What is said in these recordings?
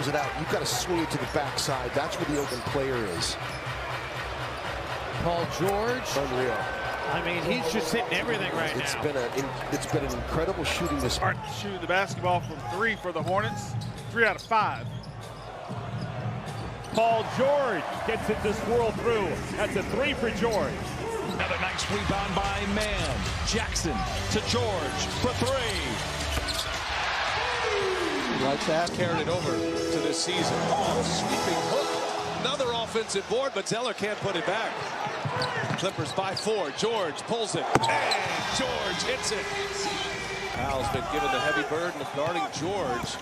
throws it out. You've got to swing it to the backside. That's where the open player is. Paul George. Unreal. I mean, he's just hitting everything right It's now. It's been an incredible shooting this. Shooting the basketball from 3 for the Hornets. 3 out of 5. Paul George gets it to swirl through. That's a 3 for George. Another nice rebound by Mann. Jackson to George for 3. He likes to have carried it over to this season. Oh, sweeping hook. Another offensive board, but Zeller can't put it back. Clippers by 4. George pulls it. And George hits it. Al's been given the heavy burden of guarding George.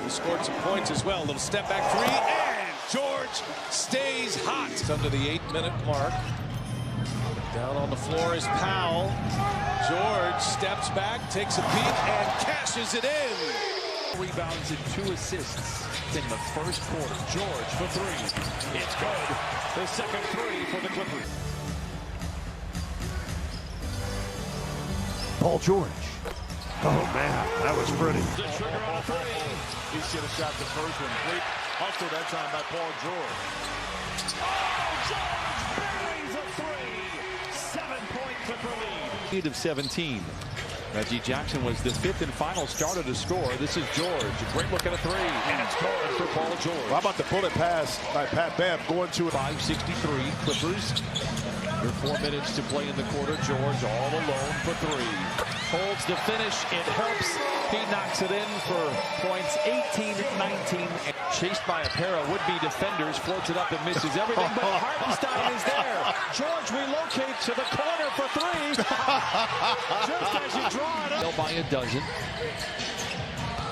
He scored some points as well. A little step back 3. And George stays hot. It's under the 8-minute mark. Down on the floor is Powell. George steps back, takes a peek, and cashes it in. Rebounds and 2 assists in the first quarter. George for 3. It's good. The second 3 for the Clippers. Paul George. Oh, man, that was pretty. The trigger on a 3. He should have shot the first one. Great hustle that time by Paul George. Oh, George buries a 3. 7-point Clipper lead. Lead of 17. Reggie Jackson was the 5th and final starter to score. This is George. A great look at a 3. And it's good for Paul George. How about the bullet pass by Pat Bev going to it? 5:63 Clippers. Under 4 minutes to play in the quarter. George all alone for 3. Holds the finish. It helps. He knocks it in for points 18-19. Chased by a pair of would-be defenders. Floats it up and misses everything. But Hartenstein is there. George relocates to the corner for 3. Just as you draw it up. By a dozen.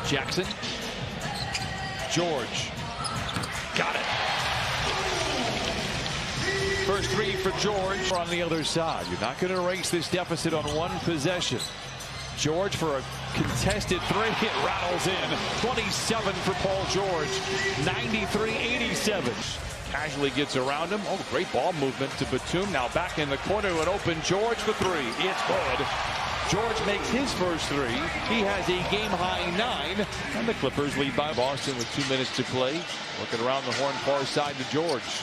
Jackson. George. Got it. First 3 for George on the other side. You're not going to erase this deficit on one possession. George for a contested 3. It rattles in. 27 for Paul George. 93-87. Casually gets around him. Oh, great ball movement to Batum. Now back in the corner to an open George for 3. It's good. George makes his first 3. He has a game-high 9. And the Clippers lead by Boston with 2 minutes to play. Looking around the horn far side to George.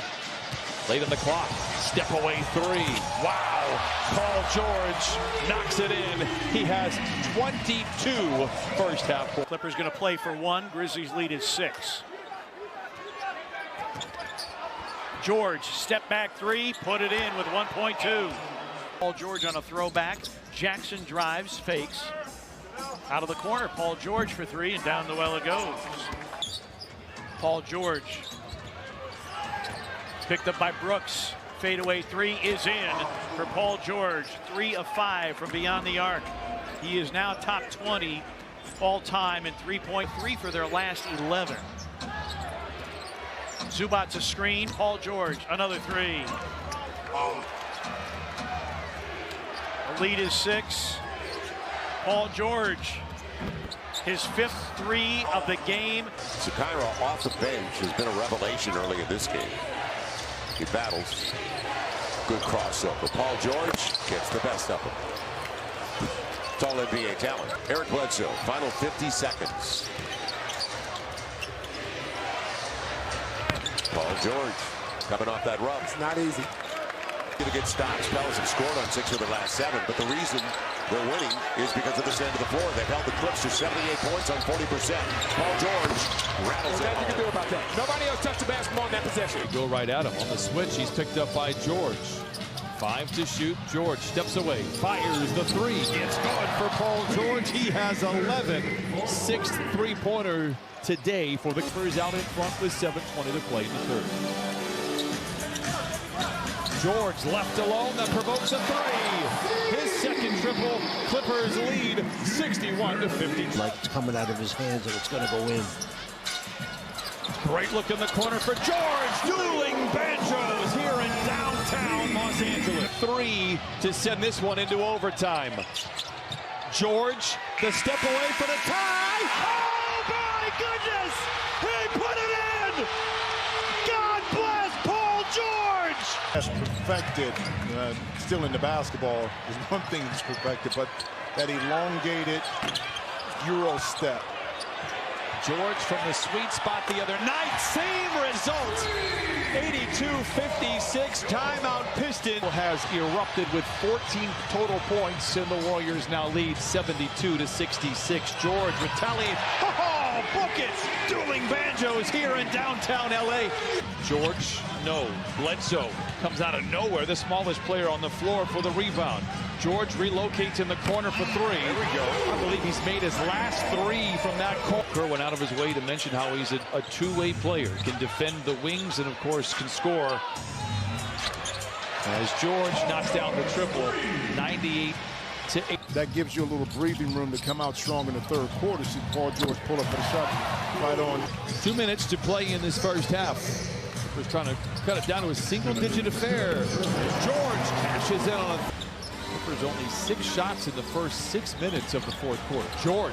Late on the clock. Step away 3. Wow. Paul George knocks it in. He has 22 first half. Clippers going to play for 1. Grizzlies lead is 6. George, step back 3, put it in with 1.2. Paul George on a throwback. Jackson drives, fakes. Out of the corner, Paul George for 3, and down the well it goes. Paul George. Picked up by Brooks. Fadeaway 3 is in for Paul George. 3 of 5 from beyond the arc. He is now top 20 all-time in 3.3 for their last 11. Zubac's a screen. Paul George, another 3. The lead is 6. Paul George, his 5th 3 of the game. Sakira off the bench has been a revelation early in this game. He battles. Good crossover. Paul George gets the best of him. It's all NBA talent. Eric Bledsoe, final 50 seconds. Paul George coming off that rub. It's not easy. To get stops. Pels have scored on 6 of their last 7, but the reason they're winning is because of this end of the floor. They've held the Clips to 78 points on 40%. Paul George rattles it. Nothing you can do about that. Nobody else touched the basketball in that possession. Go right at him on the switch. He's picked up by George. 5 to shoot. George steps away, fires the 3. It's good for Paul George. He has 11. 6th 3-pointer today for the Clippers out in front with 7:20 to play in the 3rd. George left alone, that provokes a 3. His second triple. Clippers lead 61-50. Like it's coming out of his hands and it's going to go in. Great look in the corner for George. Dueling banjos here in downtown Los Angeles. 3 to send this one into overtime. George, the step away for the tie. Oh my goodness! He put it in! God bless Paul George! That's perfected. Still in the basketball is one thing that's perfected, but that elongated Euro step. George from the sweet spot the other night. Same result. 82-56. Timeout Piston. Has erupted with 14 total points, and the Warriors now lead 72-66. George retaliates. Oh, book it! Dueling banjos here in downtown LA. George, no. Bledsoe comes out of nowhere, the smallest player on the floor for the rebound. George relocates in the corner for three. There we go. I believe he's made his last three from that corner. Kerr went out of his way to mention how he's a two-way player. Can defend the wings and, of course, can score. As George knocks down the triple, 98-8. That gives you a little breathing room to come out strong in the third quarter. See Paul George pull up for the shot right on. 2 minutes to play in this first half. Clippers trying to cut it down to a single-digit affair. George cashes in on it. Clippers only 6 shots in the first 6 minutes of the fourth quarter. George.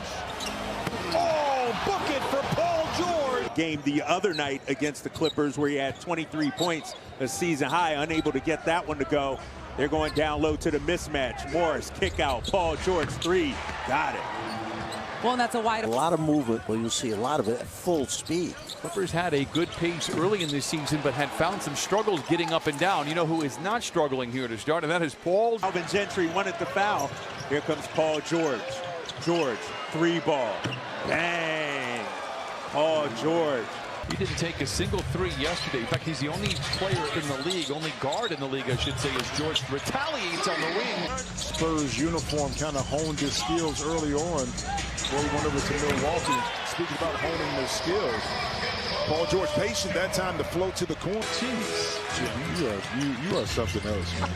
Oh, book it for Paul George. Game the other night against the Clippers where he had 23 points, a season high, unable to get that one to go. They're going down low to the mismatch. Morris, kick out. Paul George, three. Got it. Well, and that's a lot of movement, but you'll see a lot of it at full speed. Clippers had a good pace early in this season, but had found some struggles getting up and down. You know who is not struggling here to start, and that is Paul. Alvin Gentry wanted the foul. Here comes Paul George. George, three ball. Bang. Paul George. He didn't take a single three yesterday. In fact, he's the only player in the league, only guard in the league, I should say, as George retaliates on the wing. Spurs uniform kind of honed his skills early on before he went over to Milwaukee. Speaking about honing their skills. Paul George patient that time to float to the corner. Jeez. Jim, you are something else, man.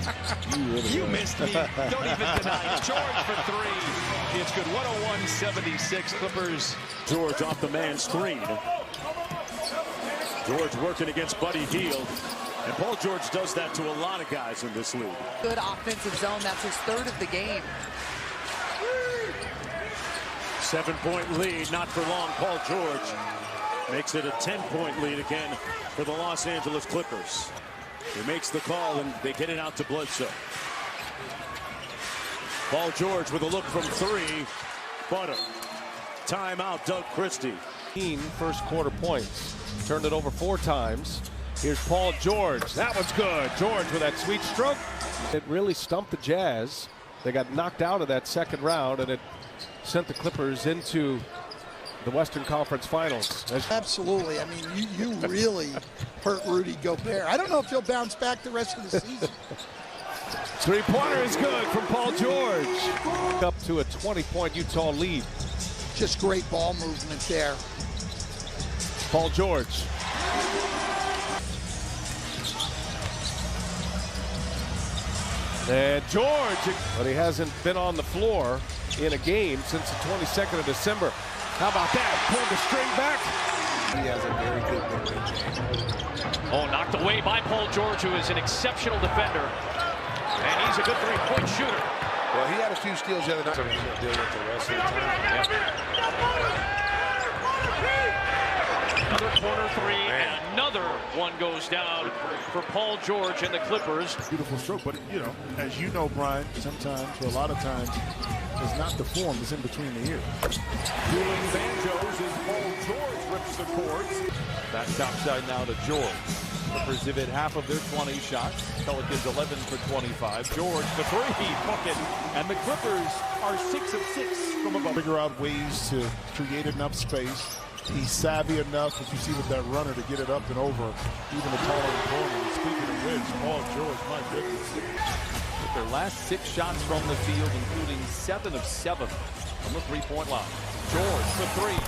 You missed me. Don't even deny it. George for three. It's good. 101-76 Clippers. George off the man screen. George working against Buddy Hield. And Paul George does that to a lot of guys in this league. Good offensive zone. That's his third of the game. 7-point lead, not for long. Paul George makes it a 10-point lead again for the Los Angeles Clippers. He makes the call, and they get it out to Bledsoe. Paul George with a look from three. Butter. Timeout, Doug Christie. First quarter points. Turned it over 4 times. Here's Paul George. That one's good. George with that sweet stroke. It really stumped the Jazz. They got knocked out of that second round, and it sent the Clippers into the Western Conference Finals. Absolutely. I mean, you really hurt Rudy Gobert. I don't know if he'll bounce back the rest of the season. Three-pointer is good from Paul George. Up to a 20-point Utah lead. Just great ball movement there. Paul George. And George, but he hasn't been on the floor in a game since the 22nd of December. How about that? Pulled the string back. He has a very good mid-range. Oh, knocked away by Paul George, who is an exceptional defender. And he's a good three-point shooter. Well, he had a few steals the other night. So he's going to deal with the rest of the time. Another corner three, and another one goes down for Paul George and the Clippers. Beautiful stroke, but you know, as you know, Brian, sometimes, or a lot of times, it's not the form, it's in between the ears. Dueling banjos as Paul George rips the cords. Back top side now to George. Clippers have hit half of their 20 shots. Pelicans 11 for 25. George for three, bucket. And the Clippers are 6 of 6 from above. Figure out ways to create enough space. He's savvy enough, as you see with that runner, to get it up and over even the taller opponent. Speaking of which, Paul George, my goodness. With their last 6 shots from the field, including 7 of 7 from the three-point line. George for three.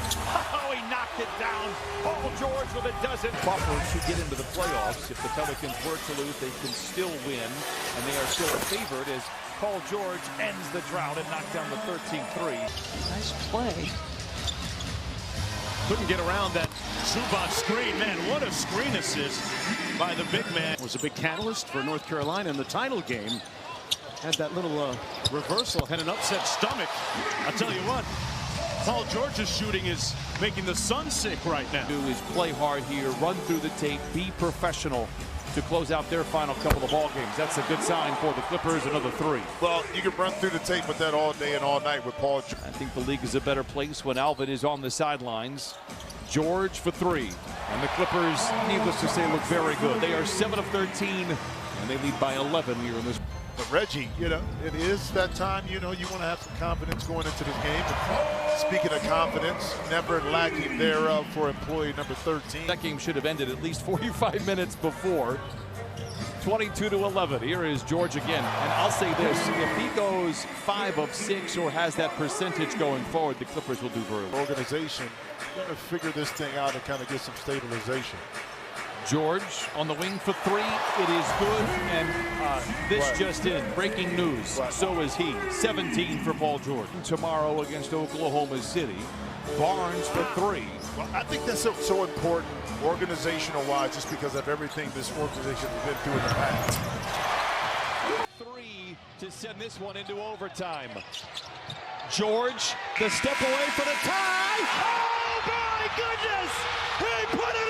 Oh, he knocked it down. Paul George with a dozen. Buffers who get into the playoffs. If the Pelicans were to lose, they can still win, and they are still favored as Paul George ends the drought and knocks down the 13th three. Nice play. Couldn't get around that Zubac screen. Man, what a screen assist by the big man. Was a big catalyst for North Carolina in the title game. Had that little reversal, had an upset stomach. I'll tell you what, Paul George's shooting is making the Suns sick right now. Do is play hard here, run through the tape, be professional. to close out their final couple of ball games. That's a good sign for the Clippers. Another 3. Well, you can run through the tape with that all day and all night with Paul George. I think the league is a better place when Alvin is on the sidelines. George for 3. And the Clippers, needless to say, look very good. They are 7 of 13, and they lead by 11 here in this. But Reggie, it is that time, you want to have some confidence going into this game. And speaking of confidence, never lacking thereof for employee number 13. That game should have ended at least 45 minutes before. 22-11. Here is George again. And I'll say this, if he goes 5 of 6 or has that percentage going forward, the Clippers will do very well. Organization going to figure this thing out and kind of get some stabilization. George on the wing for 3. It is good, and this just in. Breaking news. So is he. 17 for Paul George. Tomorrow against Oklahoma City. Barnes for 3. Well, I think that's so important organizational-wise, just because of everything this organization has been through in the past. 3 to send this one into overtime. George, the step away for the tie. Oh, my goodness! He put it